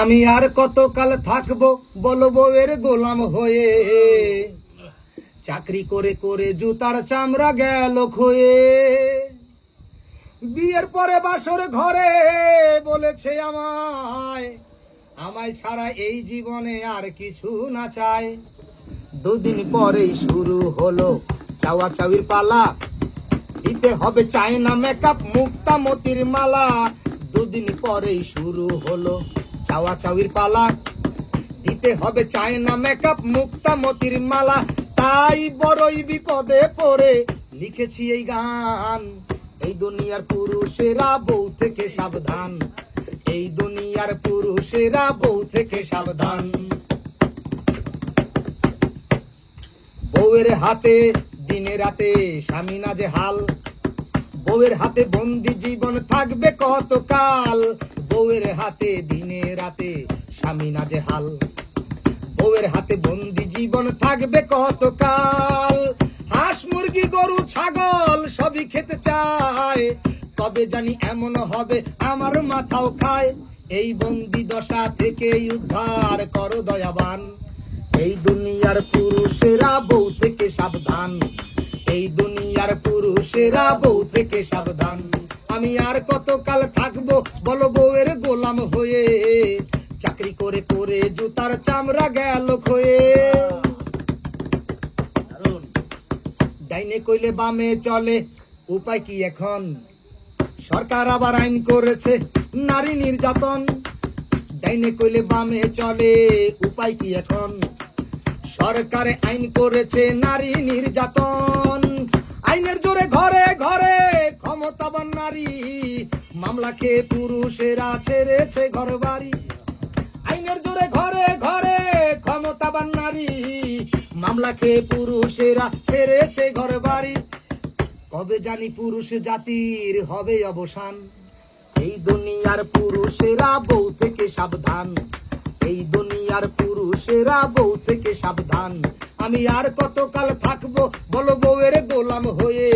আমি আর কতকাল থাকবো বলো বউয়ের গোলাম হয়ে, চাকরি করে করে জুতার চামড়া গেল ক্ষয়ে। বিয়ের পরে বাসর ঘরে বলেছে আমায়, আমায় ছাড়া এই জীবনে আর কিছু না চায়। দুদিন পরেই শুরু হলো চাওয়া চাওয়ির পালা, দিতে হবে চায়না মেকআপ মুক্তা মতির মালা। দুদিন পরেই শুরু হলো চাওয়া চাওয়ির পালা, দিতে হবে চায়না মেকআপ মুক্তা মতির মালা। তাই বড়ই বিপদে পড়ে লিখেছি এই গান, এই দুনিয়ার পুরুষেরা বউ থেকে সাবধান, এই দুনিয়ার পুরুষেরা বউ থেকে সাবধান। বউয়ের হাতে দিনে রাতে স্বামী না যে হাল, বউয়ের হাতে বন্দি জীবন থাকবে কতকাল। বউয়ের হাতে দিনে রাতে স্বামী না যে হাল, বউয়ের হাতে বন্দি জীবন থাকবে কতকাল। হাঁস মুরগি গরু ছাগল সবই খেতে চায়, কবে জানি এমন হবে আমার মাথাও খায়। এই বন্দি দশা থেকে উদ্ধার করো দয়াবান, এই দুনিয়ার পুরুষেরা বউ থেকে সাবধান, এই দুনিয়ার পুরুষেরা বউ থেকে সাবধান। আমি আর কতকাল থাকবো বলো বউয়ের গোলাম হয়ে, চাকরি করে করে জুতার চামড়া গেল ক্ষয়ে। ডাইনে কইলে বামে চলে, উপায় কি এখন? সরকার আবার আইন করেছে নারী নির্যাতন। ডাইনে কইলে বামে চলে, উপায় কি এখন? সরকারে আইন করেছে নারী নির্যাতন। আইনের জোরে ঘরে ঘরে ক্ষমতাবান নারী, মামলা খেয়ে পুরুষেরা ছেড়েছে ঘর বাড়ি। আইনের জোরে ঘরে ঘরে ক্ষমতাবান নারী, মামলা খেয়ে পুরুষেরা ছেড়েছে ঘর বাড়ি। কবে জানি পুরুষ জাতির হবে অবসান, এই দুনিয়ার পুরুষেরা বউ থেকে সাবধান, এই দুনিয়ার পুরুষেরা বউ থেকে সাবধান। আমি আর কতকাল থাকবো বলো বউয়ের গোলাম হয়ে,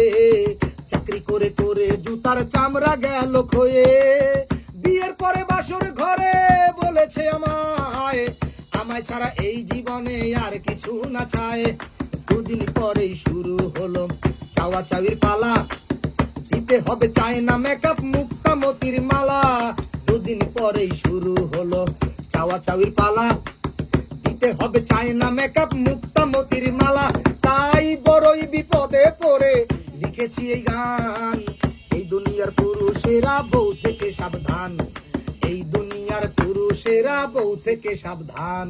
চাকরি করে করে জুতার চামড়া গেল ক্ষয়ে। বিয়ের পরে বাসর ঘরে বলেছে আমায়, আমায় ছাড়া এই জীবনে আর কিছু না চায়। দুদিন পরেই শুরু হলো চাওয়া চাওয়ির পালা, দিতে হবে চায়না মেকআপ মুক্তা মতির মালা। দুদিন পরেই শুরু হলো চাওয়া চাওয়ির পালা, দিতে হবে চায়না মেকআপ মুক্তা মতির মালা। তাই বড়ই বিপদে পড়ে লিখেছি এই গান, এই দুনিয়ার পুরুষেরা বউ থেকে সাবধান, এই দুনিয়ার পুরুষেরা বউ থেকে সাবধান।